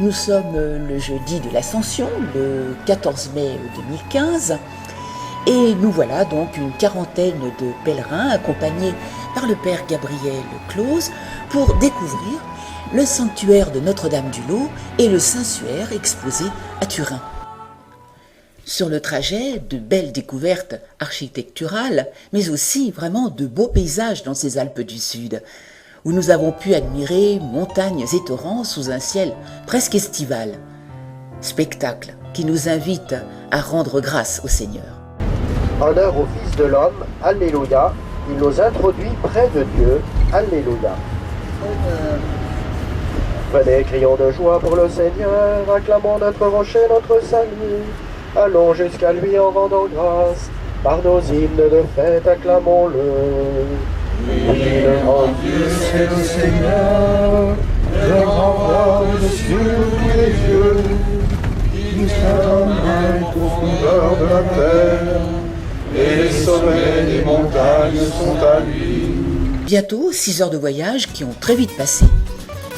Nous sommes le jeudi de l'Ascension, le 14 mai 2015, et nous voilà donc une quarantaine de pèlerins accompagnés par le père Gabriel Close pour découvrir le sanctuaire de Notre-Dame-du-Lot et le Saint-Suaire exposé à Turin. Sur le trajet, de belles découvertes architecturales, mais aussi vraiment de beaux paysages dans ces Alpes du Sud, où nous avons pu admirer montagnes et torrents sous un ciel presque estival. Spectacle qui nous invite à rendre grâce au Seigneur. Honneur au Fils de l'homme, Alléluia, il nous introduit près de Dieu, Alléluia. Venez, crions de joie pour le Seigneur, acclamons notre rocher, notre salut. Allons jusqu'à lui en rendant grâce, par nos hymnes de fête, acclamons-le. Oui, le grand Dieu, c'est le Seigneur, le grand roi au-dessus de tous les dieux, qui tient les profondeurs de la terre, et les sommets des montagnes sont à lui. Bientôt, 6 heures de voyage qui ont très vite passé.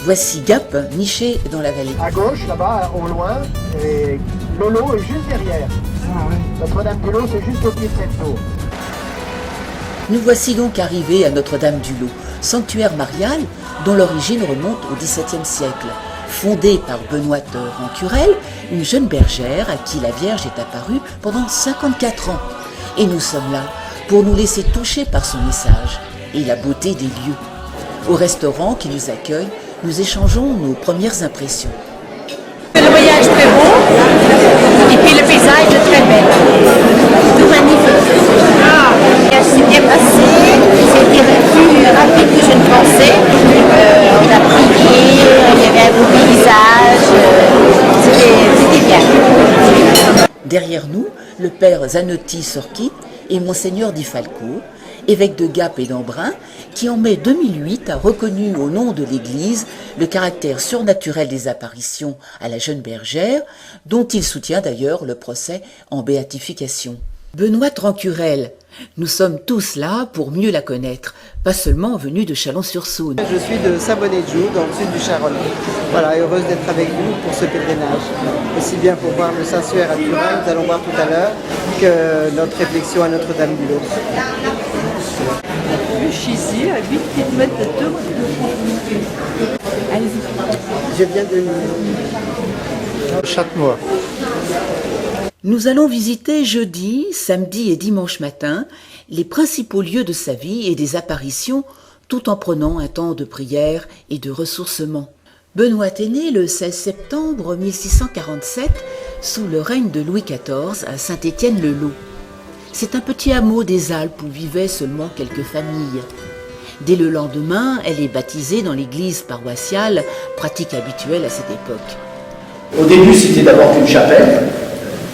Voici Gap, niché dans la vallée. À gauche, là-bas, au loin, et Lolo est juste derrière. Notre-Dame-du-Lot, c'est juste au pied de cette tour. Nous voici donc arrivés à Notre-Dame-du-Lot, sanctuaire marial dont l'origine remonte au XVIIe siècle. Fondé par Benoît Rancurel, une jeune bergère à qui la Vierge est apparue pendant 54 ans. Et nous sommes là pour nous laisser toucher par son message et la beauté des lieux. Au restaurant qui nous accueille, nous échangeons nos premières impressions. Le voyage très beau et puis le paysage est très bel. Tout magnifique. Le voyage s'est bien passé, c'était plus rapide que je ne pensais. On a prié, il y avait un beau paysage, c'était bien. Derrière nous, le père Zanotti Sorchi et Monseigneur Di Falco, évêque de Gap et d'Embrun, qui en mai 2008 a reconnu au nom de l'Église le caractère surnaturel des apparitions à la jeune bergère, dont il soutient d'ailleurs le procès en béatification. Benoît Rancurel, nous sommes tous là pour mieux la connaître, pas seulement venus de Chalon-sur-Saône. Je suis de Saint-Bonnet-de-Joux, dans le sud du Charolais. Voilà, heureuse d'être avec vous pour ce pèlerinage. Aussi bien pour voir le Saint-Suaire à Turin, nous allons voir tout à l'heure, que notre réflexion à Notre-Dame-du-Lot. Je suis ici, à 8 km de tour. Allez-y. Je viens de Châtenois. Nous allons visiter jeudi, samedi et dimanche matin les principaux lieux de sa vie et des apparitions, tout en prenant un temps de prière et de ressourcement. Benoît est né le 16 septembre 1647 sous le règne de Louis XIV à Saint-Étienne-le-Lot. C'est un petit hameau des Alpes où vivaient seulement quelques familles. Dès le lendemain, elle est baptisée dans l'église paroissiale, pratique habituelle à cette époque. Au début, c'était d'abord qu'une chapelle,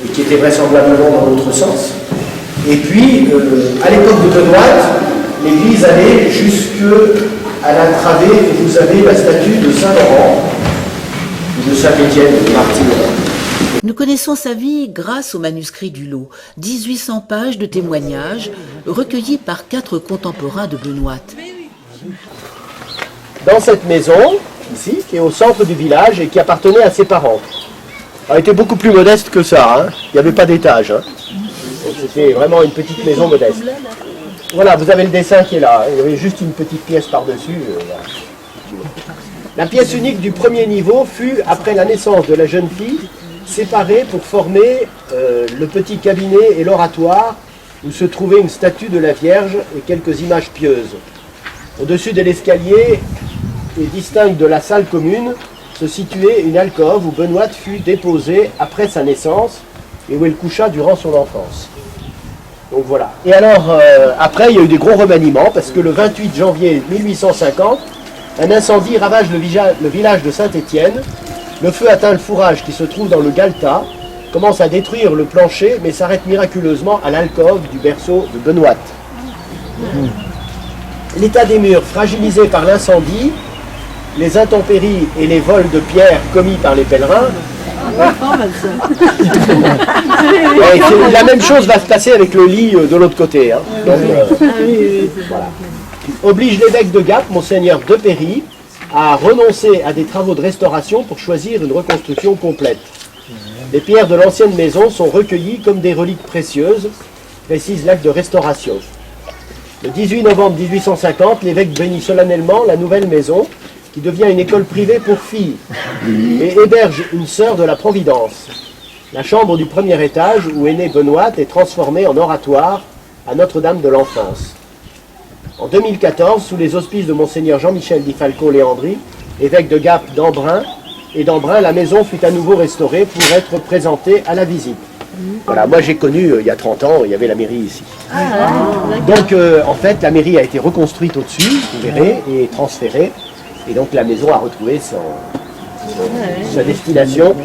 et qui était vraisemblablement dans l'autre sens. Et puis, à l'époque de Benoît, l'église allait jusqu'à la travée où vous avez la statue de Saint-Laurent, ou de Saint-Étienne, de martyr. Nous connaissons sa vie grâce au manuscrit du Lot, 1800 pages de témoignages recueillis par 4 contemporains de Benoît. Dans cette maison, ici, qui est au centre du village et qui appartenait à ses parents. Elle était beaucoup plus modeste que ça, hein. Il n'y avait pas d'étage. Hein. C'était vraiment une petite maison modeste. Voilà, vous avez le dessin qui est là. Il y avait juste une petite pièce par-dessus. La pièce unique du premier niveau fut, après la naissance de la jeune fille, séparée pour former le petit cabinet et l'oratoire où se trouvait une statue de la Vierge et quelques images pieuses. Au-dessus de l'escalier et distincte de la salle commune, se situait une alcôve où Benoît fut déposé après sa naissance et où elle coucha durant son enfance. Donc voilà. Et alors, après, il y a eu des gros remaniements parce que le 28 janvier 1850, un incendie ravage le village de Saint-Étienne. Le feu atteint le fourrage qui se trouve dans le Galetas, commence à détruire le plancher, mais s'arrête miraculeusement à l'alcôve du berceau de Benoît. L'état des murs, fragilisé par l'incendie, les intempéries et les vols de pierres commis par les pèlerins, la même chose va se passer avec le lit de l'autre côté. Hein. Donc, voilà. Oblige l'évêque de Gap, Monseigneur de Péry, a renoncé à des travaux de restauration pour choisir une reconstruction complète. Les pierres de l'ancienne maison sont recueillies comme des reliques précieuses, précise l'acte de restauration. Le 18 novembre 1850, l'évêque bénit solennellement la nouvelle maison, qui devient une école privée pour filles, et héberge une sœur de la Providence. La chambre du premier étage, où est né Benoît, est transformée en oratoire à Notre-Dame de l'Enfance. En 2014, sous les auspices de Monseigneur Jean-Michel Di Falco-Léandri, évêque de Gap d'Embrun, la maison fut à nouveau restaurée pour être présentée à la visite. Voilà, moi j'ai connu, il y a 30 ans, il y avait la mairie ici. Donc en fait, la mairie a été reconstruite au-dessus, vous verrez, et transférée. Et donc la maison a retrouvé sa destination,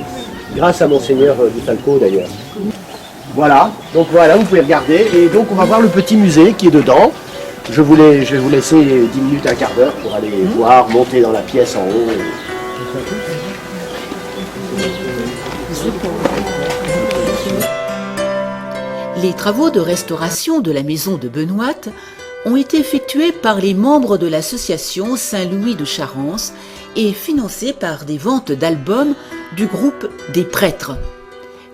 grâce à Monseigneur Di Falco d'ailleurs. Voilà, donc voilà, vous pouvez regarder. Et donc on va voir le petit musée qui est dedans. Je vais vous laisser 10 minutes, un quart d'heure pour aller voir, monter dans la pièce en haut. Les travaux de restauration de la maison de Benoît ont été effectués par les membres de l'association Saint-Louis de Charance et financés par des ventes d'albums du groupe des prêtres.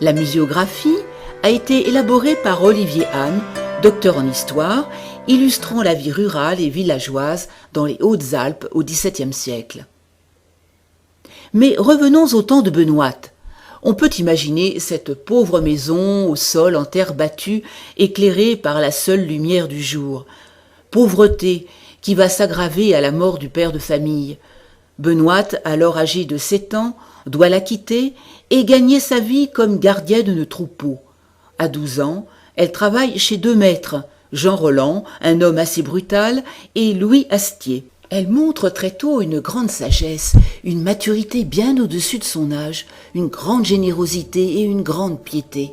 La muséographie a été élaborée par Olivier Anne, docteur en histoire, illustrant la vie rurale et villageoise dans les Hautes-Alpes au XVIIe siècle. Mais revenons au temps de Benoît. On peut imaginer cette pauvre maison au sol en terre battue, éclairée par la seule lumière du jour. Pauvreté qui va s'aggraver à la mort du père de famille. Benoît, alors âgé de 7 ans, doit la quitter et gagner sa vie comme gardienne de troupeau. À 12 ans, elle travaille chez 2 maîtres, Jean Roland, un homme assez brutal, et Louis Astier. Elle montre très tôt une grande sagesse, une maturité bien au-dessus de son âge, une grande générosité et une grande piété.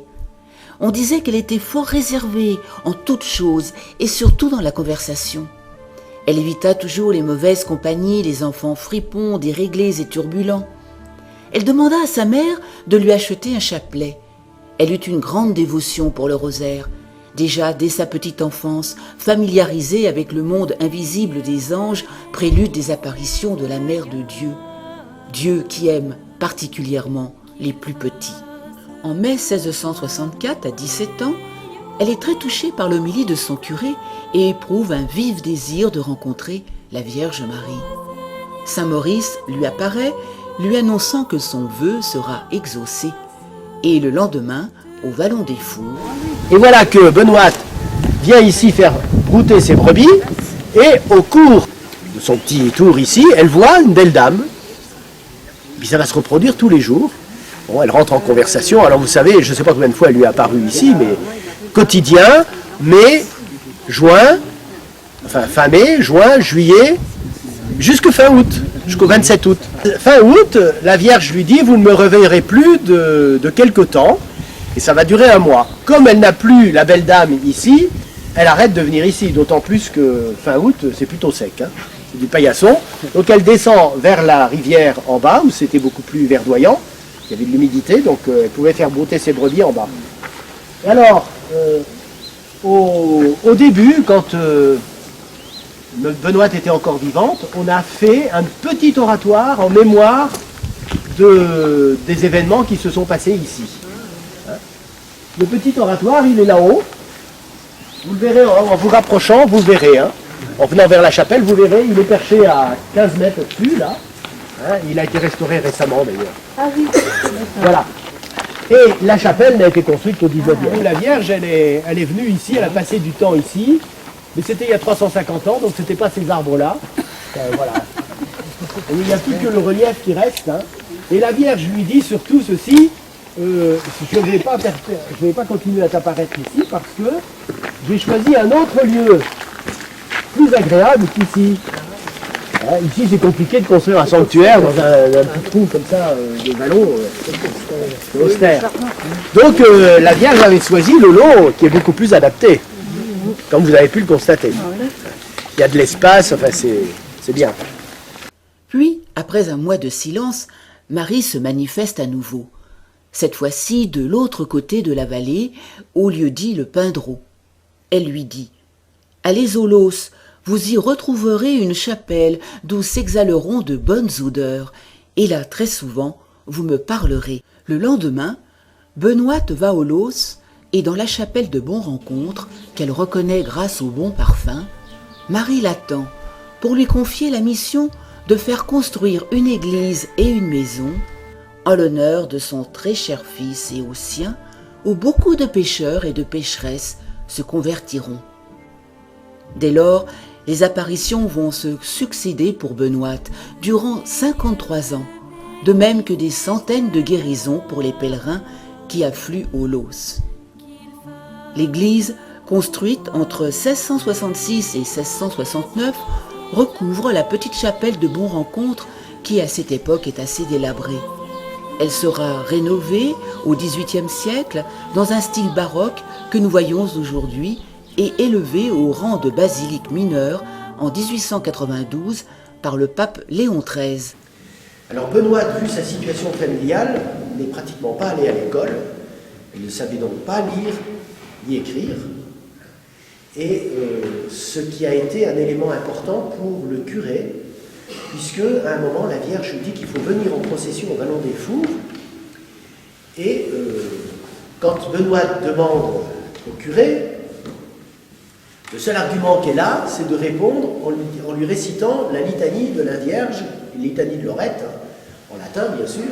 On disait qu'elle était fort réservée en toutes choses et surtout dans la conversation. Elle évita toujours les mauvaises compagnies, les enfants fripons, déréglés et turbulents. Elle demanda à sa mère de lui acheter un chapelet. Elle eut une grande dévotion pour le rosaire. Déjà, dès sa petite enfance, familiarisée avec le monde invisible des anges, prélude des apparitions de la Mère de Dieu. Dieu qui aime particulièrement les plus petits. En mai 1664, à 17 ans, elle est très touchée par l'homélie de son curé et éprouve un vif désir de rencontrer la Vierge Marie. Saint Maurice lui apparaît, lui annonçant que son vœu sera exaucé. Et le lendemain, au Vallon des Fours. Et voilà que Benoît vient ici faire brouter ses brebis, et au cours de son petit tour ici, elle voit une belle dame. Puis ça va se reproduire tous les jours. Bon, elle rentre en conversation. Alors vous savez, je ne sais pas combien de fois elle lui est apparue ici, mais quotidien, mai, juin, enfin fin mai, juin, juillet, jusque fin août, jusqu'au 27 août. Fin août, la Vierge lui dit, vous ne me reverrez plus de quelque temps. Et ça va durer un mois. Comme elle n'a plus la belle dame ici, elle arrête de venir ici. D'autant plus que fin août, c'est plutôt sec. Hein. C'est du paillasson. Donc elle descend vers la rivière en bas, où c'était beaucoup plus verdoyant. Il y avait de l'humidité, donc elle pouvait faire brouter ses brebis en bas. Et alors, au début, quand Benoît était encore vivante, on a fait un petit oratoire en mémoire des événements qui se sont passés ici. Le petit oratoire, il est là-haut. Vous le verrez en vous rapprochant, vous le verrez. Hein. En venant vers la chapelle, vous verrez, il est perché à 15 mètres au-dessus, là. Hein, il a été restauré récemment, d'ailleurs. Ah oui. Voilà. Et la chapelle n'a été construite qu'au 19e. La Vierge, elle est venue ici, elle a passé du temps ici. Mais c'était il y a 350 ans, donc c'était pas ces arbres-là. Voilà. Et il n'y a plus que le relief qui reste. Hein. Et la Vierge lui dit surtout ceci. Je ne vais pas continuer à t'apparaître ici parce que j'ai choisi un autre lieu plus agréable qu'ici. Hein, ici c'est compliqué de construire un sanctuaire dans un petit trou comme ça de vallon, c'est austère. Donc la Vierge avait choisi le lot qui est beaucoup plus adapté, comme vous avez pu le constater. Il y a de l'espace, enfin c'est bien. Puis, après un mois de silence, Marie se manifeste à nouveau. Cette fois-ci de l'autre côté de la vallée, au lieu dit le Pindreau. Elle lui dit « Allez, Zolos, vous y retrouverez une chapelle d'où s'exhaleront de bonnes odeurs, et là, très souvent, vous me parlerez. Le lendemain, Benoîte va au Los, et dans la chapelle de Bon Rencontre, qu'elle reconnaît grâce au bon parfum, Marie l'attend pour lui confier la mission de faire construire une église et une maison en l'honneur de son très cher fils et au sien, où beaucoup de pécheurs et de pécheresses se convertiront. Dès lors, les apparitions vont se succéder pour Benoîte durant 53 ans, de même que des centaines de guérisons pour les pèlerins qui affluent au Los. L'église, construite entre 1666 et 1669, recouvre la petite chapelle de Bon Rencontre qui à cette époque est assez délabrée. Elle sera rénovée au XVIIIe siècle dans un style baroque que nous voyons aujourd'hui et élevée au rang de basilique mineure en 1892 par le pape Léon XIII. Alors Benoît, vu sa situation familiale, n'est pratiquement pas allé à l'école. Il ne savait donc pas lire ni écrire. Et ce qui a été un élément important pour le curé, puisque à un moment la Vierge lui dit qu'il faut venir en procession au Vallon des Fours. Et quand Benoît demande au curé, le seul argument qu'elle a, c'est de répondre en lui récitant la litanie de la Vierge, la litanie de Lorette, en latin bien sûr.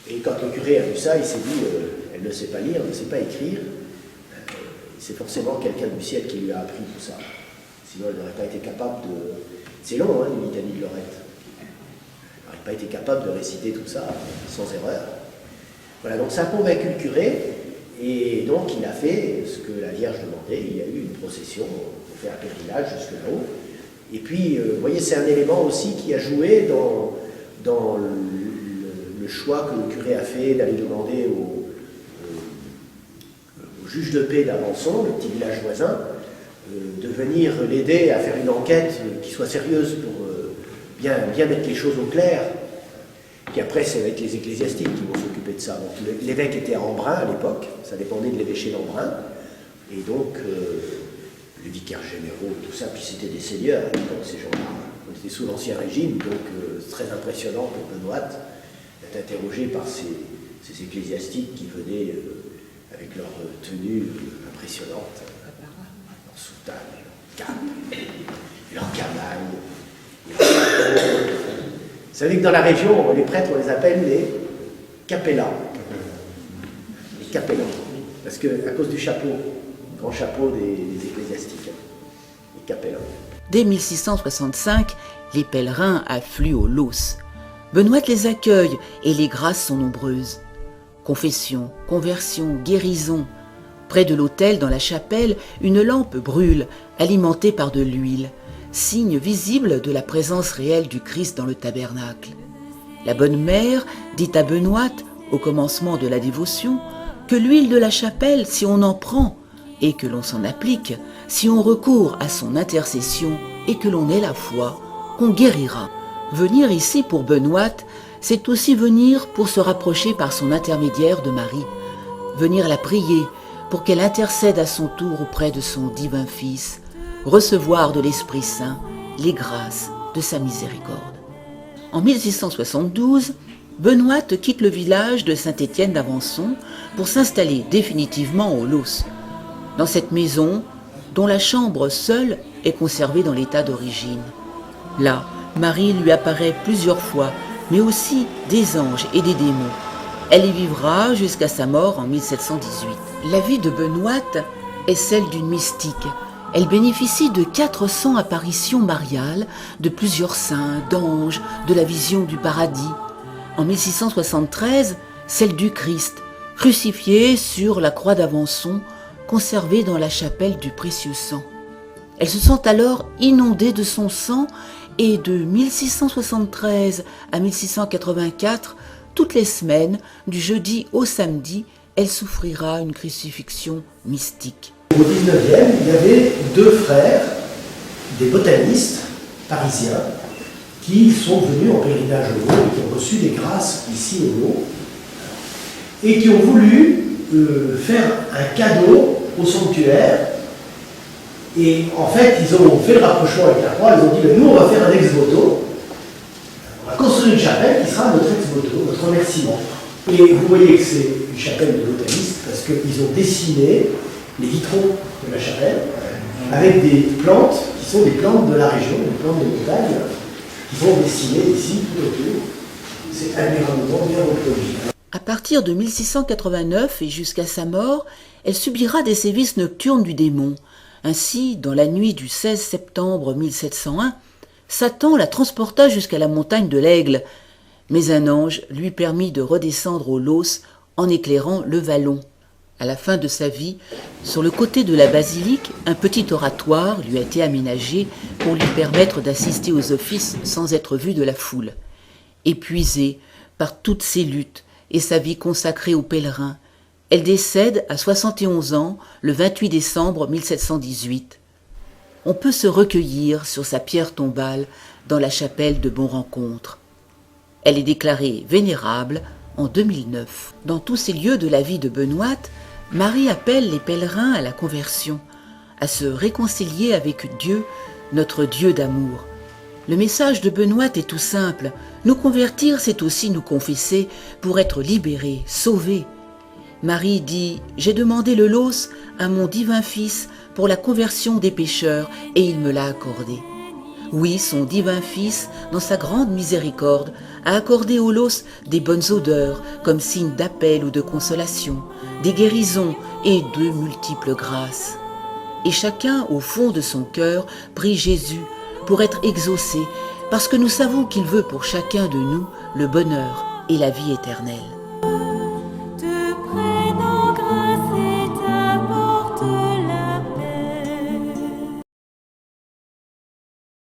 Et quand le curé a vu ça, il s'est dit, elle ne sait pas lire, elle ne sait pas écrire, c'est forcément quelqu'un du ciel qui lui a appris tout ça. Sinon elle n'aurait pas été capable de... C'est long, hein, la litanie de Lorette. Elle n'aurait pas été capable de réciter tout ça sans erreur. Voilà, donc ça a convaincu le curé. Et donc il a fait ce que la Vierge demandait, il y a eu une procession, on fait un pèlerinage jusque là-haut. Et puis, vous voyez, c'est un élément aussi qui a joué dans le choix que le curé a fait d'aller demander au juge de paix d'Alençon, le petit village voisin, de venir l'aider à faire une enquête qui soit sérieuse pour bien mettre les choses au clair. Puis après, c'est avec les ecclésiastiques qui vont s'occuper de ça. Donc, l'évêque était à Embrun à l'époque, ça dépendait de l'évêché d'Embrun. Et donc, les vicaires généraux, tout ça, puis c'était des seigneurs, donc ces gens-là. On était sous l'Ancien Régime, donc c'est très impressionnant pour Benoît d'être interrogé par ces ecclésiastiques qui venaient avec leur tenue impressionnante, leur soutane, leur cape, leur camaille. Vous savez que dans la région, les prêtres, on les appelle les capellans. Les capellans. Parce qu'à cause du chapeau, grand chapeau des ecclésiastiques. Les capellans. Dès 1665, les pèlerins affluent au Los. Benoît les accueille et les grâces sont nombreuses. Confession, conversion, guérison. Près de l'autel, dans la chapelle, une lampe brûle, alimentée par de l'huile, signe visible de la présence réelle du Christ dans le tabernacle. La bonne mère dit à Benoît, au commencement de la dévotion, que l'huile de la chapelle, si on en prend et que l'on s'en applique, si on recourt à son intercession et que l'on ait la foi, qu'on guérira. Venir ici pour Benoît, c'est aussi venir pour se rapprocher par son intermédiaire de Marie, venir la prier pour qu'elle intercède à son tour auprès de son divin Fils, recevoir de l'Esprit Saint les grâces de sa miséricorde. En 1672, Benoît quitte le village de Saint-Étienne d'Avençon pour s'installer définitivement au Los, dans cette maison dont la chambre seule est conservée dans l'état d'origine. Là, Marie lui apparaît plusieurs fois, mais aussi des anges et des démons. Elle y vivra jusqu'à sa mort en 1718. La vie de Benoît est celle d'une mystique. Elle bénéficie de 400 apparitions mariales, de plusieurs saints, d'anges, de la vision du paradis. En 1673, celle du Christ, crucifié sur la croix d'Avençon, conservée dans la chapelle du précieux sang. Elle se sent alors inondée de son sang et de 1673 à 1684, toutes les semaines, du jeudi au samedi, elle souffrira une crucifixion mystique. Au 19e, il y avait deux frères, des botanistes parisiens, qui sont venus en pèlerinage au Mont et qui ont reçu des grâces ici au Mont, et qui ont voulu faire un cadeau au sanctuaire Et en fait, ils ont fait le rapprochement avec la croix, ils ont dit, nous on va faire un ex-voto, on va construire une chapelle qui sera notre ex-voto, notre remerciement. Et vous voyez que c'est une chapelle de botanistes, parce qu'ils ont dessiné les vitraux de la chapelle, avec des plantes qui sont des plantes de la région, des plantes de montagne, qui sont dessinées ici tout autour. C'est admirablement bien reproduit. À partir de 1689 et jusqu'à sa mort, elle subira des sévices nocturnes du démon. Ainsi, dans la nuit du 16 septembre 1701, Satan la transporta jusqu'à la montagne de l'Aigle, mais un ange lui permit de redescendre au Los en éclairant le vallon. À la fin de sa vie, sur le côté de la basilique, un petit oratoire lui a été aménagé pour lui permettre d'assister aux offices sans être vue de la foule. Épuisée par toutes ses luttes et sa vie consacrée aux pèlerins, elle décède à 71 ans le 28 décembre 1718. On peut se recueillir sur sa pierre tombale dans la chapelle de Bon-Rencontre. Elle est déclarée vénérable en 2009. Dans tous ces lieux de la vie de Benoîte, Marie appelle les pèlerins à la conversion, à se réconcilier avec Dieu, notre Dieu d'amour. Le message de Benoîte est tout simple. Nous convertir, c'est aussi nous confesser pour être libérés, sauvés. Marie dit « J'ai demandé le los à mon divin Fils pour la conversion des pécheurs et il me l'a accordé. » Oui, son divin Fils, dans sa grande miséricorde, a accordé au los des bonnes odeurs comme signe d'appel ou de consolation, des guérisons et de multiples grâces. Et chacun, au fond de son cœur, prie Jésus pour être exaucé, parce que nous savons qu'il veut pour chacun de nous le bonheur et la vie éternelle.